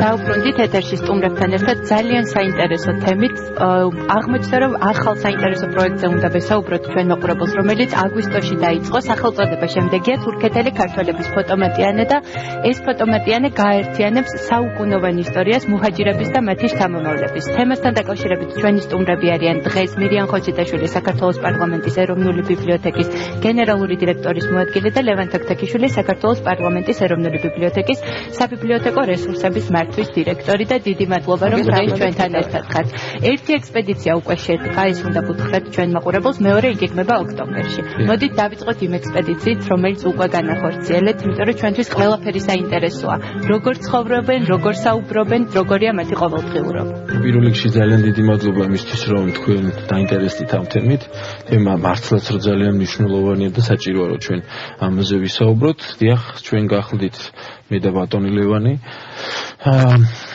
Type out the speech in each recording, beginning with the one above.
დაუბრუნდით ეთერში სტუმრებთან ერთად ძალიან საინტერესო თემით. აღმოჩნდა, რომ ახალ საინტერესო პროექტზე უნდა ვესაუბროთ ჩვენ მაყურებელს, რომელიც აგვისტოში დაიწყო. სახელწოდება შემდეგია თურქეთელი ქართველების ფოტომატიანე და ეს ფოტომატიანე გააერთიანებს საუკუნოვან ისტორიას მუჰაჯირების და მათი შთამომავლების. თემასთან დაკავშირებით ჩვენი სტუმრები არიან დღეს მირიან ხოჩიტაშვილი, საქართველოს პარლამენტის ეროვნული ბიბლიოთეკის გენერალური დირექტორის მოადგილე და ლევან თაქთაქიშვილი, საქართველოს პარლამენტის ეროვნული ბიბლიოთეკის საბიბლიოთეკო რესურსების მართვის დირექტორი და დიდი მადლობა რომ დღეს ჩვენთან ერთად ხართ. ერთი ექსპედიცია უკვე შედგა, ეს უნდა ვუთხრათ ჩვენ მაყურებელს, მეორე იგეგმება ოქტომბერში. მოდით დავიწყოთ იმ ექსპედიციით, რომელიც უკვე განახორციელეთ, იმიტომ რომ ჩვენთვის ყველაფერი საინტერესოა. როგორ ცხოვრობენ, როგორ საუბრობენ, როგორია მათი ყოველდღიურობა. პირველ რიგში ძალიან დიდი მადლობა იმისთვის, რომ თქვენ დაინტერესდით ამ თემით. თემა მართლაც რომ ძალიან მნიშვნელოვანია და საჭიროა რომ ჩვენ ამაზე ვისაუბროთ. დიახ, ჩვენ გახლდით მე და ბატონი ლევანი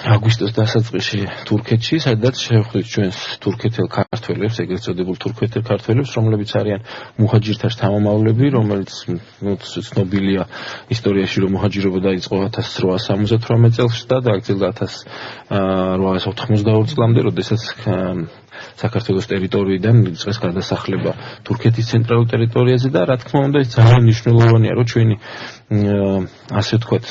აგვისტოს დასაწყისში თურქეთში, სადაც შევხვდით ჩვენს თურქეთელ ქართველებს, ეგრეთ წოდებულ თურქეთელ ქართველებს, რომლებიც არიან მუჰაჯირთა შთამომავლები, რომელიც ცნობილია ისტორიაში, რომ მუჰაჯირობა დაიწყო 1878 წელს და დააგრძელდა 1892 წლამდე, როდესაც საქართველოს ტერიტორიიდან იწყეს გადასახლება თურქეთის ცენტრალურ ტერიტორიაზე და რა თქმა უნდა ეს ძალიან მნიშვნელოვანია, რომ ჩვენი ასე ვთქვათ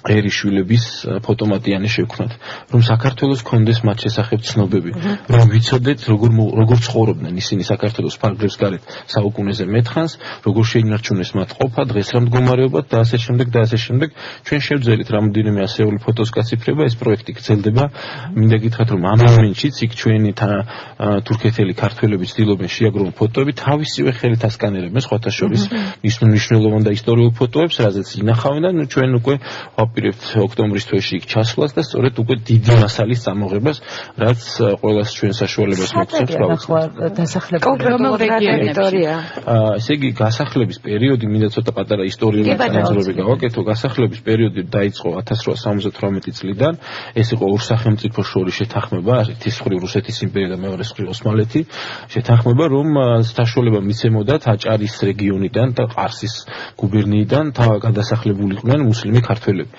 ერიშვილების ფოტომატიანე შევქმნათ, რომ საქართველოს კონდეს მათ შესახებ ცნობები, რომ ვიცოდეთ როგორ ცხოვრობდნენ ისინი საქართველოს ფარგლებს გარეთ საუკუნეზე მეთხანს, როგორ შეინარჩუნეს მათ ყოფა, დღეს რა მდგომარეობა და ასე შემდეგ და ასე შემდეგ. ჩვენ შევძელით რამოდენიმე ასეული ფოტოს გაციფრება, ეს პროექტი გრძელდება. მინდა გითხრათ, რომ ამ მომენტშიც იქ ჩვენი თურქეთელი ქართველები ცდილობენ შეაგროვონ ფოტოები, თავისივე ხელით ასკანერებენ სხვათა შორის მნიშვნელოვან და ისტორიულ ფოტოებს, რაზეც ინახავენ და ჩვენ უკვე ვაპირებთ ოქტომბრის თვეში იქ ჩასვლას და სწორედ უკვე დიდი მასალის წამოღებას, რაც ყველას ჩვენ საშუალებას მოგცემს ტერიტორია. ესე იგი გასახლების პერიოდი, მინდა ცოტა პატარა ისტორიული განმარტებები გავაკეთო. გასახლების პერიოდი დაიწყო 1878 წლიდან. ეს იყო ორ სახელმწიფოს შორის შეთანხმება, ერთის მხრივ რუსეთის იმპერია და მეორე მხრივ ოსმალეთი, შეთანხმება, რომ საშუალება მიცემოდათ აჭარის რეგიონიდან და ყარსის გუბერნიიდან გადასახლებულიყვნენ მუსლიმი ქართველები.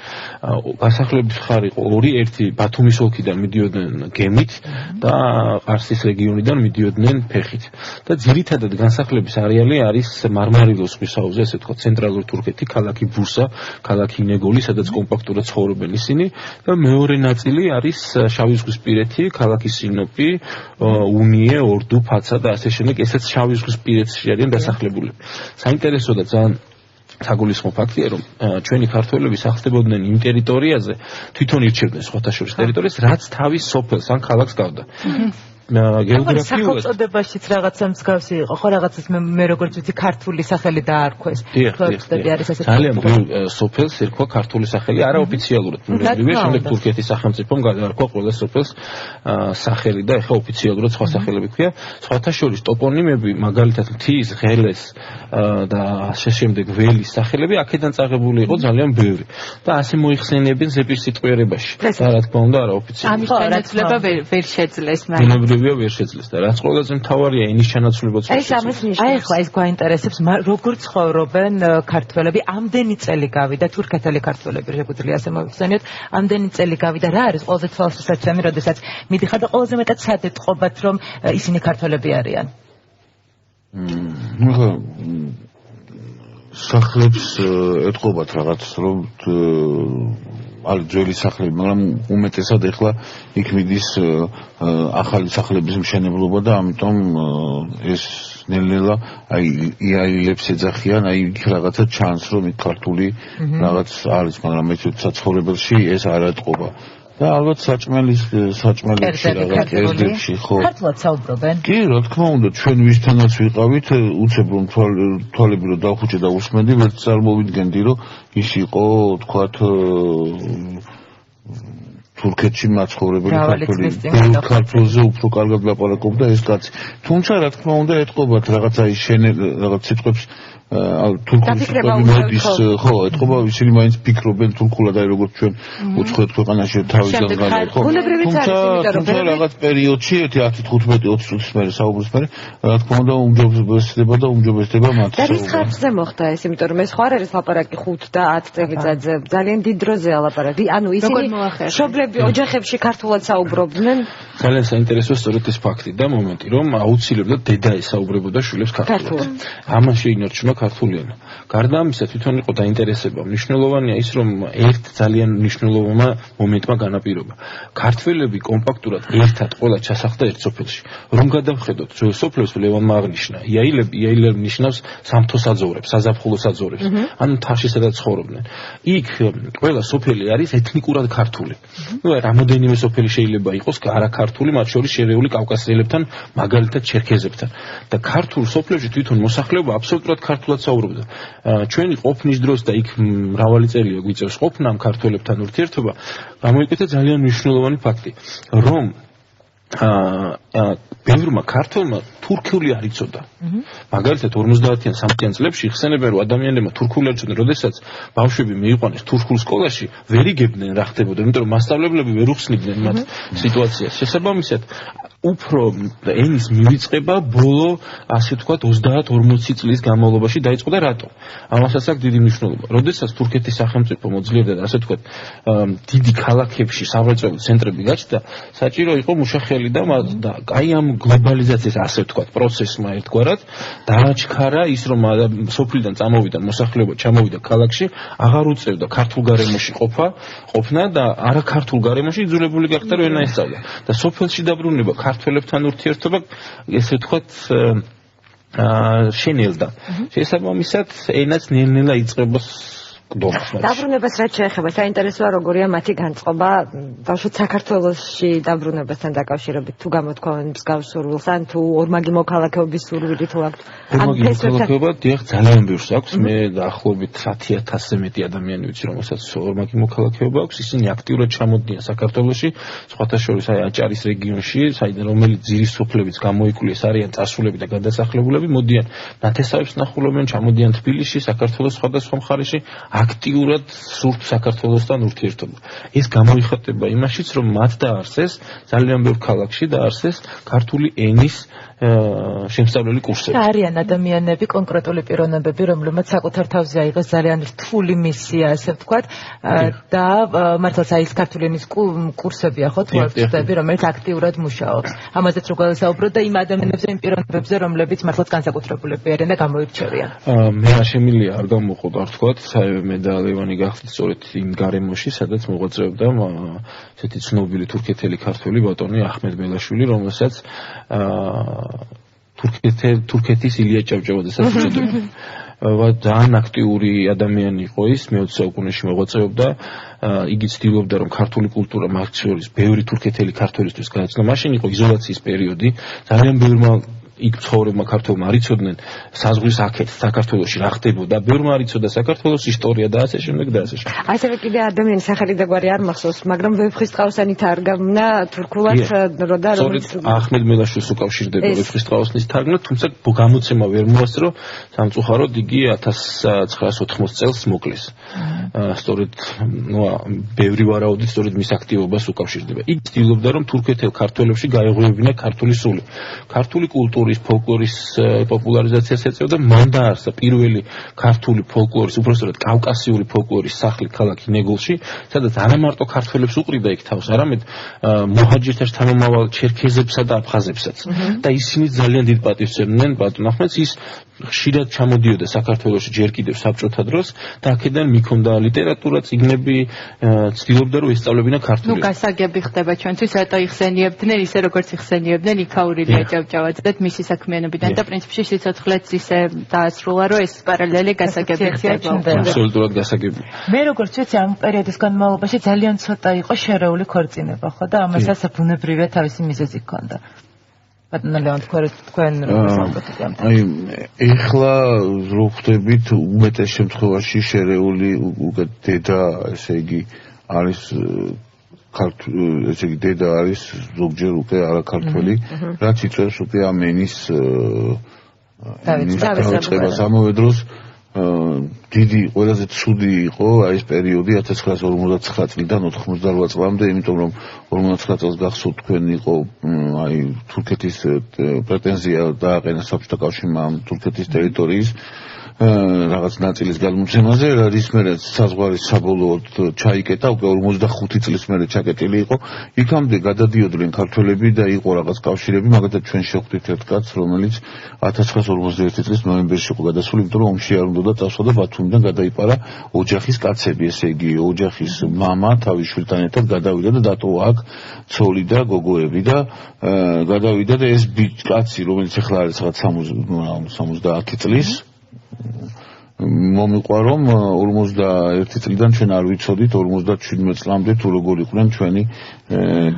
გასახლების მხარი იყო ორი, ერთი ბათუმის ოლქიდან მიდიოდნენ გემით და ყარსის რეგიონიდან მიდიოდნენ ფეხით. და ძირითადად განსახლების არეალი არის მარმარილოს ზღვის აუზზე, ასე ვთქვათ, ცენტრალური თურქეთი, ქალაქი ბურსა, ქალაქი ინეგოლი, სადაც კომპაქტურად ცხოვრობენ ისინი და მეორე ნაწილი არის შავი ზღვისპირეთი, ქალაქი სინოპი, უნიე, ორდუ, ფაცა და ასე შემდეგ, ესაც შავი ზღვისპირეთში არიან დასახლებული. საინტერესო და ძალიან საგულისხმო ფაქტია, რომ ჩვენი ქართველები სახლდებოდნენ იმ ტერიტორიაზე, თვითონ ირჩევდნენ სხვათა შორის ტერიტორიას, რაც თავის სოფელს ან ქალაქს გავდა. გეოგრაფიულად სახელწოდებაშიც რაღაცა მსგავსი იყო, ხო რაღაცას მე როგორც ვიცი ქართული სახელი დაარქვეს. ძალიან ბევრ სოფელს ერქვა ქართული სახელი, არაოფიციალურად. შემდეგ თურქეთის სახელმწიფომ გადაარქვა ყველა სოფელს სახელი და ეხლა ოფიციალურად სხვა სახელები ქვია. სხვათა შორის ტოპონიმები, მაგალითად მთის, ღელეს და ასე შემდეგ ველის სახელები აქედან წაღებული იყო ძალიან ბევრი და ასე მოიხსენიებენ ზეპირსიტყვიერებაში. და რა თქმა უნდა არაოფიციალურად. ამის განაცვლება ვერ შეძლეს ვერ შეძლეს და რაც ყველაზე მთავარია ენის ჩანაცვლებაც აი ახლა ეს გვაინტერესებს როგორ ცხოვრობენ ქართველები, ამდენი წელი გავიდა თურქეთელი ქართველები, შეგვიძლია ასე მოვიხსენიოთ, ამდენი წელი გავიდა, რა არის ყველაზე თვალსაჩინო, როდესაც მიდიხარ და ყველაზე მეტად სად ეტყობათ, რომ ისინი ქართველები არიან? სახლებს ეტყობათ რაღაც, რომ არის ძველი სახლები, მაგრამ უმეტესად ეხლა იქ მიდის ახალი სახლების მშენებლობა და ამიტომ ეს ნელ-ნელა აი იაილებს ეძახიან, აი იქ რაღაცა ჩანს, რომ იქ ქართული რაღაც არის, მაგრამ ეს საცხოვრებელში ეს არ ეტყობა. და ალბათ საჭმელებში რაღაც კერძებში ხო ქართულად საუბრობენ? კი, რა თქმა უნდა, ჩვენ ვისთანაც ვიყავით, უცებ რომ თვალები რომ დავხუჭე და უსმენდი, ვერ წარმოვიდგენდი, რომ ის იყო, თქვათ, თურქეთში მაცხოვრებელი ქართველზე უფრო კარგად ლაპარაკობდა ეს კაცი. თუმცა, რა თქმა უნდა, ეტყობათ რაღაცა ის რაღაც სიტყვებს თურქული მოდის ხო ეთყობა ისინი მაინც ფიქრობენ თურქულად აი როგორც ჩვენ უცხოეთ ქვეყანაში თავიდან გაგა ხო თუმცა რაღაც პერიოდში 10-15-20 წუთის მერე საუბრის მერე რა თქმა უნდა უმჯობესდება მათ და რის ხარჯზე მოხდა ეს იმიტომ რომ ეს ხო არ არის ლაპარაკი 5 და 10 წელიწადზე ძალიან დიდ დროზე ლაპარაკი ანუ ისინი მშობლები ოჯახებში ქართულად საუბრობდნენ ძალიან საინტერესოა სწორედ ეს ფაქტი და მომენტი რომ აუცილებლად დედა ესაუბრებოდა შვილებს ქართულად ამან შეინარჩუნა ქართული ენა. გარდა ამისა თვითონ იყო დაინტერესება. მნიშვნელოვანია ის რომ ერთ ძალიან მნიშვნელოვანმა მომენტმა განაპირობა. ქართველები კომპაქტურად ერთად ყველა ჩასახდა ერთ სოფელში. რომ გადავხედოთ ძველ სოფლებს ლევანმა აღნიშნა. იაილები ნიშნავს სამთო-საძოვრებს, საზაფხულო საძოვრებს. ანუ თაში სადაც ცხოვრობდნენ. იქ ყველა სოფელი არის ეთნიკურად ქართული. ნუ რამოდენიმე სოფელი შეიძლება იყოს არაქართული, მათ შორის შერეული კავკასიელებთან, მაგალითად ჩერქეზებთან. და ქართულ სოფლებში თვითონ მოსახლეობა აბსოლუტურად ქართულად საუბრობდა. ჩვენი ყოფნის დროს და იქ მრავალი წელია გვიწევს ყოფნა ამ ქართველებთან ურთიერთობა, გამოიკეთა ძალიან მნიშვნელოვანი ფაქტი, რომ ბევრმა ქართველმა თურქული არ იცოდა. მაგალითად 50-იან 60-იან წლებში იხსენებენ რომ ადამიანებმა თურქული არ იცოდნენ, როდესაც ბავშვები მიიყვანეს თურქულ სკოლაში, ვერ იგებდნენ რა ხდებოდა, იმიტომ რომ მასწავლებლები ვერ უხსნიდნენ მათ სიტუაციას. შესაბამისად უფრო ენის მივიწყება ბოლო ასე ვთქვათ 30-40 წლის განმავლობაში დაიწყო და რატო? ამასაც აქვს დიდი მნიშვნელობა. როდესაც თურქეთის სახელმწიფო მოძლიერდა და ასე ვთქვათ დიდი ქალაქებში სამრეწველო ცენტრები გაჩნდა, საჭირო იყო მუშახელი და აი ამ გლობალიზაციის ასე ვთქვათ პროცესმა ერთგვარად დააჩქარა ის რომ სოფლიდან წამოვიდა მოსახლეობა ჩამოვიდა ქალაქში, აღარ უწევდა ქართულ გარემოში ყოფნა და არა ქართულ გარემოში იძულებული გახდა რომ ენა ესწავლა. და სოფელში დაბრუნება ქართველებთან ურთიერთობა ესე ვთქვათ შენელდა. შესაბამისად ენაც ნელ-ნელა იწყება დაბრუნებას რაც შეეხება საინტერესოა როგორია მათი განწყობა ბავშვად საქართველოში დაბრუნებასთან დაკავშირებით თუ გამოთქვამენ მსგავს სურვილს ან თუ ორმაგი მოქალაქეობის სურვილი თუ აქვს ორმაგი მოქალაქეობა დიახ ძალიან ბევრს აქვს მე დაახლოებით 10,000-ზე მეტი ადამიანი ვიცი რომელსაც ორმაგი მოქალაქეობა აქვს ისინი აქტიურად ჩამოდიან საქართველოში სხვათა შორის აი აჭარის რეგიონში საიდან რომელიც ძირის სოფლებიც გამოიკვლიეს არიან წასულები და გადასახლებულები მოდიან ნათესავებს ნახულობენ ჩამოდიან თბილისში საქართველოს სხვადასხვა მხარეში აქტიურად სურთ საქართველოსთან ურთიერთობა. ეს გამოიხატება იმაშიც, რომ მათ დაარსეს ძალიან ბევრ ქალაქში დაარსეს ქართული ენის შემსწავლელი კურსები. არიან ადამიანები, კონკრეტული პიროვნებები, რომლებმაც საკუთარ თავზე აიღეს ძალიან რთული მისია, ასე ვთქვათ, და მართლაც აი ეს ქართული ენის კურსებია ხო თუ არ ვწდები, რომელიც აქტიურად მუშაობს. ამაზეც რო გავსაუბროთ და იმ ადამიანებზე, იმ პიროვნებებზე, რომლებიც მართლაც განსაკუთრებულები არიან და გამოირჩევიან. მე არ შემიძლია არ გამოყო და ვთქვათ, მე და ლევანი გახდით სწორედ იმ გარემოში, სადაც მოღვაწეობდა ესეთი ცნობილი თურქეთელი ქართველი ბატონი ახმედ ბელაშვილი, რომელსაც თურქეთის ილია ჭავჭავაძესაც უწოდებენ. ძალიან აქტიური ადამიანი იყო ის, მე-20 საუკუნეში მოღვაწეობდა, იგი ცდილობდა რომ ქართული კულტურა მათ შორის ბევრი თურქეთელი ქართველისთვის გაეცნო. მაშინ იყო იზოლაციის პერიოდი, ძალიან ბევრმა იქ ცხოვრებმა ქართველმა არ იცოდნენ საზღვრის აქეთ საქართველოში რა ხდებოდა, ბევრმა არ იცოდა საქართველოს ისტორია და ასე შემდეგ და ასე შემდეგ. ასევე კიდე ადამიანის სახელი და გვარი არ მახსოვს, მაგრამ ვეფხისტყაოსანი თარგმნა თურქულად როდა რომელიც ახმედ მელაშვილს უკავშირდება ვეფხისტყაოსნის თარგმნა, თუმცა გამოცემა ვერ მოასწრო, სამწუხაროდ იგი 1980 წელს მოკლეს. სწორედ ბევრი ვარაუდით სწორედ მის აქტივობას უკავშირდება. იგი ცდილობდა რომ თურქეთელ ქართველებში გაეღვივებინა ქართული სული. ქართული კულტურის ფოლკლორის პოპულარიზაციას ეწეოდა, მან დაარსა პირველი ქართული ფოლკლორის, უბრალოდ კავკასიური ფოლკლორის სახლი ქალაქ ნეგოლში, სადაც არა მარტო ქართველებს უყრიდა იქ თავს, არამედ მოჰაჯირთა შთამომავალ ჩერქეზებსა და აფხაზებსაც. და ისინი ძალიან დიდ პატივს სცემდნენ ბატონ ახმედს, ის ხშირად ჩამოდიოდა საქართველოში ჯერ კიდევ საბჭოთა დროს და აქედან მიქონდა ლიტერატურა, წიგნები, ცდილობდა რომ ესწავლებინა ქართული. ნუ გასაგები ხდება ჩვენთვის, რატო იხსენიებდნენ ისე როგორც იხსენიებდნენ იქაური ლია ჭავჭავაძე და მისი საქმიანობიდან და პრინციპში სიცოცხლეც ისე დაასრულა, რომ ეს პარალელი გასაგები ხდება. აბსოლუტურად გასაგები. მე როგორც ვიცი, ამ პერიოდის განმავლობაში ძალიან ცოტა იყო შერეული ქორწინება, ხო და ამასაც ბუნებრივია თავისი მიზეზი ჰქონდა. აი ეხლა რო ხვდებით უმეტეს შემთხვევაში შერეული დედა ესე იგი არის ესე იგი დედა არის ზოგჯერ უკვე არაქართველი, რაც იწვევს უკვე ამ ენის დაიწყებას. ამავე დროს დიდი ყველაზე ცუდი იყო აი ეს პერიოდი 1959 წლიდან 98 წლამდე, იმიტომ რომ 59 წელს გახსოვთ თქვენ იყო აი თურქეთის პრეტენზია დააყენა საბჭოთა კავშირმა თურქეთის ტერიტორიის რაღაც ნაწილის გადმოცემაზე, რის მერე საზღვარის საბოლოოდ ჩაიკეტა, უკვე 45 წლის მერე ჩაკეტილი იყო. იქამდე გადადიოდნენ ქართველები და იყო რაღაც კავშირები, მაგალითად ჩვენ შევხვდით ერთ კაცს, რომელიც 1941 წლის ნოემბერში იყო გადასული, იმიტომ რომ ომში არ უნდა წავსვა და ბათუმიდან გადაიპარა ოჯახის კაცები, ესე იგი ოჯახის მამა თავის შვილთან ერთად გადავიდა და დატოვა აქ ცოლი და გოგოები და გადავიდა და ეს კაცი, რომელიც ახლა არის რაღაც 70 წლის მომიყვა რომ 51 წლიდან ჩვენ არ ვიცოდით 57 წლამდე თუ როგორ იყვნენ ჩვენი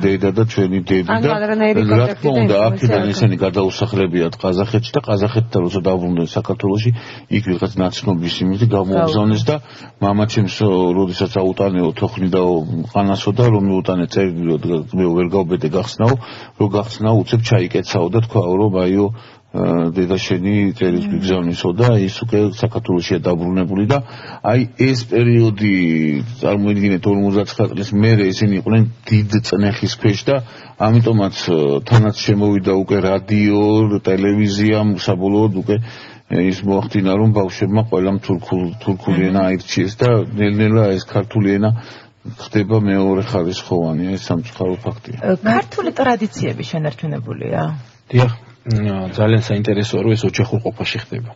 დედა და ჩვენი დედი და რა თქმა უნდა აქედან ესენი გადაუსახლებიათ ყაზახეთში და ყაზახეთთან როცა დაბრუნდნენ საქართველოში იქ ვიღაც ნაცნობის იმითი გამოაგზავნეს და მამაჩემს როდესაც აუტანეო თოხნი და ყანასო და რომ მიუტანე წერილო მე ვერ გავბედე გახსნაო რომ გახსნაო უცებ ჩაიკეცაო და თქვაო რომ აიო დედა შენი წერილს გიგზავნისო და ის უკვე საქართველოშია დაბრუნებული და აი ეს პერიოდი წარმოიდგინეთ 59 წლის მერე ისინი იყვნენ დიდ წნეხის ქვეშ და ამიტომაც თანაც შემოვიდა უკვე რადიო, ტელევიზია, საბოლოოდ უკვე ის მოახდინა რომ ბავშვებმა ყველამ თურქული ენა აირჩიეს და ნელ-ნელა ეს ქართული ენა ხდება მეორე ხარისხოვანი, ეს სამწუხარო ფაქტია. ქართული ტრადიციები შენარჩუნებულია? დიახ. ძალიან საინტერესოა რომ ეს ოჯახურ ყოფაში ხდება.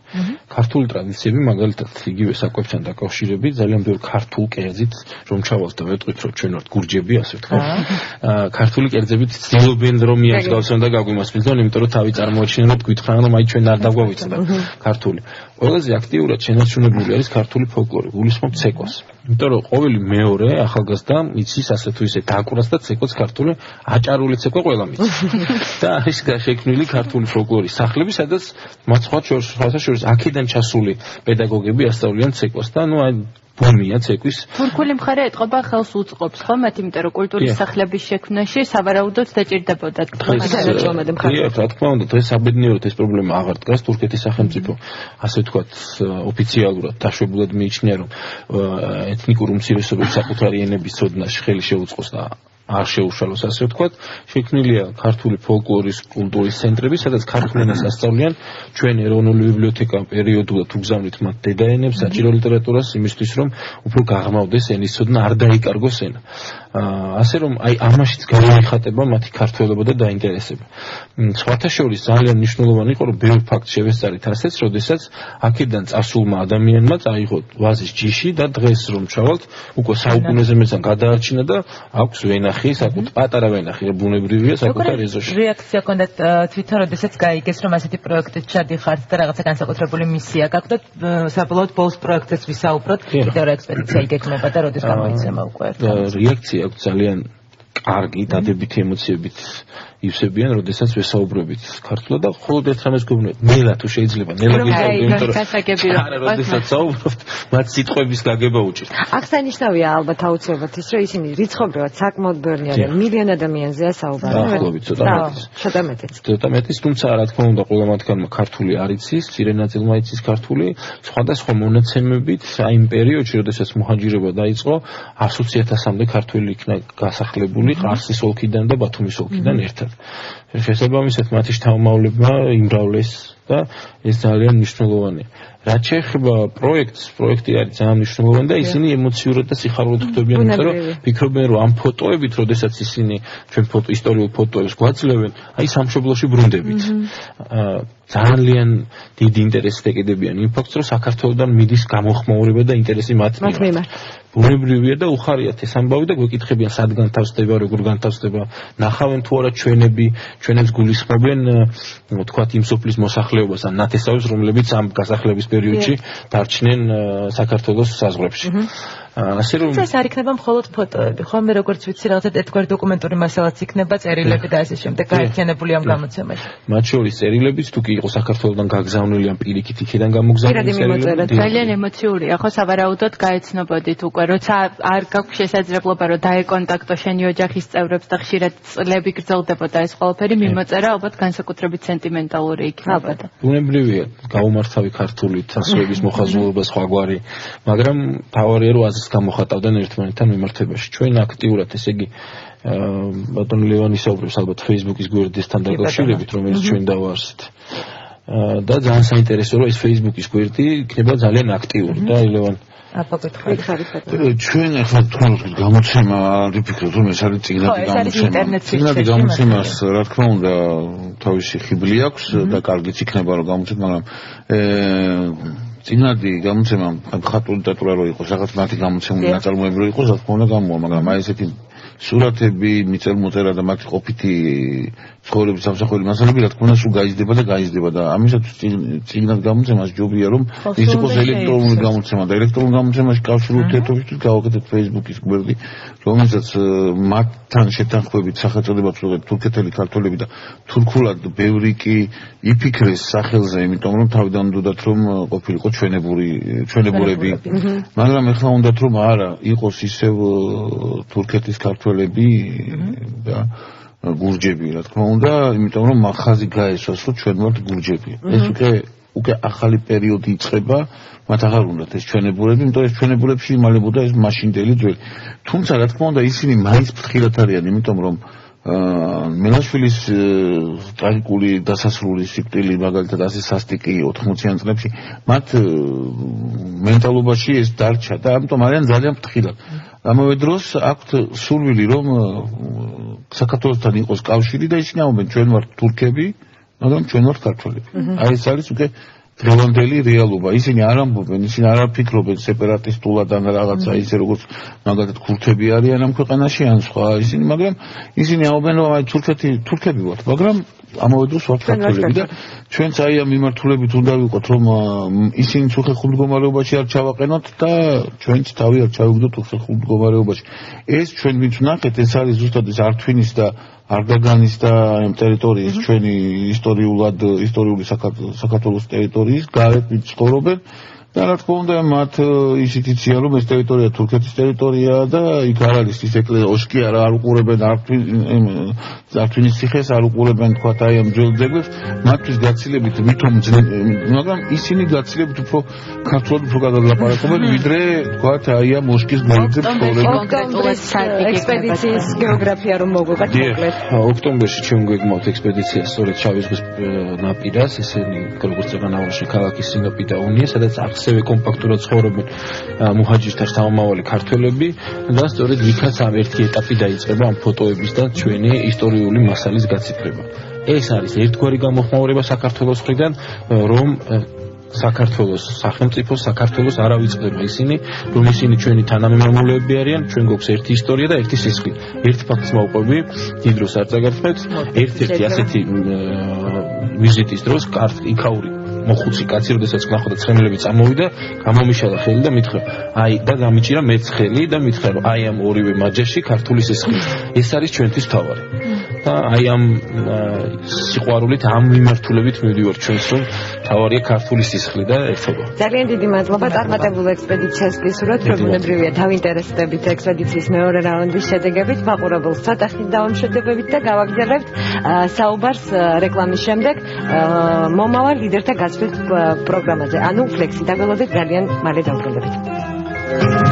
ქართული ტრადიციები მაგალითად იგივე საკვებთან დაკავშირებით ძალიან ბევრ ქართულ კერძით რომ ჩავალთ და ვეტყვით რომ ჩვენ ვართ გურჯები ასე ვთქვათ. ქართული კერძებით ცდილობენ რომ მიაგზავნონ და გაგვიმასპინძლონ, იმიტომ რომ თავი წარმოაჩინენ რომ გვითხრან რომ აი ჩვენ არ დაგვავიწყდა ქართული. ყველაზე აქტიურად შენარჩუნებული არის ქართული ფოლკლორი, გულისხმობ ცეკვას. იმიტომ რომ ყოველი მეორე ახალგაზრდა იცის ასე თუ ისე დაკვრას და ცეკვას ქართული აჭარული ცეკვა ყველა მიცის. და არის შექმნილი ქართული ფოლკლორის სახლები, სადაც მათ სხვათა შორის აქედან ჩასული პედაგოგები ასწავლიან ცეკვას და აი ბომია ცეკვის. თურქული მხარე ეთყობა ხელს უწყობს ხო მათ, იმიტომ რომ კულტურის სახლების შექმნაში სავარაუდოდ დაჭირდებოდა თანამშრომლობები მხარე. რა თქმა უნდა, დღეს საბედნიეროდ ეს პრობლემა აღარ დგას. თურქეთის სახელმწიფო ასე ვთქვათ ოფიციალურად დაშვებულად მიიჩნია რომ ეთნიკური უმცირესობების საკუთარი ენების ცოდნაში ხელი შეუწყოს და არ შეუშალოს ასე ვთქვათ, შექმნილია ქართული ფოლკლორის კულტურის ცენტრები, სადაც ქართულ ენას ასწავლიან. ჩვენ ეროვნული ბიბლიოთეკა პერიოდულად უგზავნით მათ დედაენებს, საჭირო ლიტერატურას იმისთვის, რომ უფრო გაღრმავდეს ენის ცოდნა, არ დაიკარგოს ენა. ასე რომ აი ამაშიც გამოიხატება მათი ქართველობა და დაინტერესება. სხვათა შორის ძალიან მნიშვნელოვანი იყო, რომ ბევრ ფაქტს შევესწარით ასეც, როდესაც აქედან წასულმა ადამიანმა წაიღო ვაზის ჯიში და დღეს რომ ჩავალთ, უკვე საუკუნეზე მეცან გადაარჩინა და აქვს ვენახი, საკუთარ პატარა ვენახი, ბუნებრივია საკუთარ ეზოში. რეაქცია ჰქონდათ თვითონ, როდესაც გაიგეს, რომ ასეთი პროექტით ჩადიხართ და რაღაცა განსაკუთრებული მისია გაქვთ, საბოლოოდ ბოლოს პროექტებს ვისაუბროთ, კიდევ რა ექსპედიცია იგეგმება და როდის გამოიცემა უკვე ერთად. რეაქცია აქვს ძალიან კარგი, დადებითი ემოციებით ივსებიან, როდესაც ვესაუბრებით ქართულად და მხოლოდ ერთ რამეს გვგონია, ნელა თუ შეიძლება, ნელა გისაუბრებთ, იმიტომ რომ არა, როდესაც საუბრობთ, მათ სიტყვების გაგება უჭირთ. აღსანიშნავია ალბათ აუცილებლად ის, რომ ისინი რიცხობრივად საკმაოდ ბევრი არიან, მილიონ ადამიანზეა საუბარი. დაახლოებით ცოტა მეტის, თუმცა რა თქმა უნდა, ყველა მათგანმა ქართული არ იცის, მცირე ნაწილმა იცის ქართული, სხვადასხვა მონაცემებით, აი იმ პერიოდში, როდესაც მუჰაჯირობა დაიწყო, 120.000-მდე ქართველი იქნა გასახლებული ყარსის ოლქიდან და ბათუმის ოლქიდან ერთად. შესაბამისად მათი შთამომავლებმა იმრავლეს და ეს ძალიან მნიშვნელოვანია. რაც შეეხება პროექტი არის ძალიან მნიშვნელოვანი და ისინი ემოციურად და სიხარულით ხვდებიან, იმიტომ რომ ფიქრობენ რომ ამ ფოტოებით, როდესაც ისინი ჩვენ ისტორიულ ფოტოებს გვაძლევენ, აი სამშობლოში ბრუნდებით. ძალიან დიდი ინტერესით ეკიდებიან იმ ფაქტს, რომ საქართველოსთან მიდის გამოხმაურება და ინტერესი მათ მიმართ. ბუნებრივია და უხარიათ ეს ამბავი და გვეკითხებიან სად განთავსდება, როგორ განთავსდება, ნახავენ თუ არა ჩვენებს გულისხმობენ თქვათ იმ სოფლის მოსახლეობას ან ნათესავებს, რომლებიც ამ გასახლების პერიოდში დარჩნენ საქართველოს საზღვრებში. ასე რომ ეს არ იქნება მხოლოდ ფოტოები, ხო? მე როგორც ვიცი, რაღაცა ერთგვარი დოკუმენტური მასალაც იქნება, წერილები და ასე შემდეგ გაერთიანებული ამ გამოცემაში. მათ შორის წერილებიც თუ კი იყო საქართველოსთან გაგზავნილი ან პირიქით იქიდან გამოგზავნილი წერილები, ძალიან ემოციურია, ხო? სავარაუდოდ გაეცნობოდით უკვე, როცა არ გაქვს შესაძლებლობა რომ დაეკონტაქტო შენი ოჯახის წევრებს და ხშირად წლები გრძელდებოდა ეს ყველაფერი, მიმოწერა ალბათ განსაკუთრებით სენტიმენტალური იქნებოდა. ბუნებრივია, გაუმართავი ქართული თასოების მოხაზულობა სხვაგვარი, მაგრამ თავარია რომ აზრს გამოხატავდნენ ერთმანეთთან მიმართებაში. ჩვენ აქტიურად, ესე იგი, ბატონ ლევანი საუბრობს ალბათ Facebook-ის გვერდისთან დაკავშირებით, რომელიც ჩვენ დავარსეთ. და ძალიან საინტერესო რომ ეს Facebook-ის გვერდი იქნება ძალიან აქტიური და ლევან ჩვენ ახლა თუნდაც გამოცემა არ ვიფიქროთ რომ ეს არის წიგნადი გამოცემას რა თქმა უნდა თავისი ხიბლი აქვს და კარგიც იქნება რომ გამოცეთ მაგრამ წიგნადი გამოცემა ხატული დატურა რო იყოს რაღაც მათი გამოცემული ნაწარმოები რო იყოს რა თქმა უნდა გამოვა მაგრამ აი ესეთი სურათები მიწერ-მოწერა და მათი ყოფითი ცხოვრების სამსახური მასალები რა თქმა უნდა სულ გაიზრდება და ამისათვის წიგნად გამოცემას ჯობია რომ ის იყოს ელექტრონული გამოცემა და ელექტრონულ გამოცემაში კავშირულ თეთრობისთვის გავაკეთეთ Facebook-ის გვერდი რომელსაც მათთან შეთანხმებით სახელწოდებაც უწოდეთ თურქეთელი ქართველები და თურქულად ბევრი კი იფიქრეს სახელზე იმიტომ რომ თავიდან უნდათ რომ ყოფილიყო ჩვენებურები მაგრამ ეხლა უნდათ რომ არა იყოს ისევ თურქეთის ქართველები და გურჯები რა თქმა უნდა იმიტომ რომ ხაზი გაესვას რომ ჩვენ ვართ გურჯები ეს უკვე ახალი პერიოდი იწყება მათ აღარ უნდათ ეს ჩვენებურები იმიტომ ეს ჩვენებურებში იმალებოდა ეს მაშინდელი ძველი თუმცა რა თქმა უნდა ისინი მაინც ფრთხილად არიან იმიტომ რომ მელაშვილის ტრაგიკული დასასრული სიკვდილი მაგალითად ასე სასტიკი 80-იან წლებში მათ მენტალობაში ეს დარჩა და ამიტომ არიან ძალიან ფრთხილად ამავე დროს აქვთ სურვილი რომ საქართველოსთან იყოს კავშირი და ისინი ამბობენ ჩვენ ვართ თურქები მაგრამ ჩვენ ვართ ქართველები აი ეს არის უკვე დღევანდელი რეალობა ისინი არ ამბობენ ისინი არ აფიქრობენ სეპარატისტულად ან რაღაცა ისე როგორც მაგალითად ქურთები არიან ამ ქვეყანაში ან სხვა ისინი მაგრამ ისინი ამბობენ რომ აი თურქები ვართ მაგრამ ამავე დროს ვართ ქართველები და ჩვენც აი ამ მიმართულებით უნდა ვიყოთ რომ ისინი უხერხულ მდგომარეობაში არ ჩავაყენოთ და ჩვენც თავი არ ჩავიგდოთ უხერხულ მდგომარეობაში ეს ჩვენ ვინც ვნახეთ ეს არის ზუსტად ეს ართვინის და არდაგანის და ამ ტერიტორიის ჩვენი ისტორიული საქართველოს ტერიტორიის გარეთ ვინც ცხოვრობენ და რა თქმა უნდა მათ ისიც იციან რომ ეს ტერიტორია თურქეთის ტერიტორიაა და იქ არ არის ის ოსკი არ უყურებენ ართვინის ციხეს არ უყურებენ თქვათ აი ამ ძველ ძეგლებს მათთვის გაცილებით ვითომ მაგრამ ისინი გაცილებით უფრო ქართულად უფრო გადალაპარაკობენ ვიდრე თქვათ აი ამ ოსკის გვერდზე ცხოვრობენ ექსპედიციის გეოგრაფია რომ მოგვიგებთ მოკლედ ოქტომბერში ჩვენ გვეგმავთ ექსპედიცია სწორედ შავი ზღვის ნაპირას ესენი როგორც წეგანაურში ქალაქის სინოპი და უნია სადაც ასევე კომპაქტურად ცხოვრობენ მუჰაჯირთა შთამომავალი ქართველები და სწორედ იქაც ამ ერთი ეტაპი დაიწყება ამ ფოტოების და ჩვენი ისტორიული მასალის გაციფრება. ეს არის ერთგვარი გამოხმაურება საქართველოს მხრიდან რომ საქართველოს სახელმწიფო საქართველოს არ ავიწყდება ისინი რომ ისინი ჩვენი თანამემამულეები არიან ჩვენ გვაქვს ერთი ისტორია და ერთი სისხლი ერთ ფაქტს მოვყვები დიდ დროს არ წაგართმევთ ერთ-ერთი ასეთი ვიზიტის დროს იქაური მოხუცი კაცი როდესაც ნახო და ცხენელები წამოვიდა გამომიშალა ხელი და მითხრა აი და გამიჭირა მეც ხელი და მითხრა რომ აი ამ ორივე მაჯაში ქართული სისხლი ეს არის ჩვენთვის თავარი და აი ამ სიყვარულით ამ მიმართულებით მივდივარ ჩვენს რომ თავარია ქართული სისხლი და ერთობა ძალიან დიდი მადლობა წარმატებულ ექსპედიციას გისურვებთ რომ ბუნებრივია დავინტერესდებით ექსპედიციის მეორე რაუნდის შედეგებით მაყურებელს ცოტა ხნით დავამშვიდობებით და გავაგზავნებთ საუბარს რეკლამის შემდეგ მომავალ ლიდერთა გაცვლით პროგრამაზე ანუ ფლექსი დაგველოდეთ ძალიან მალე დავბრუნდებით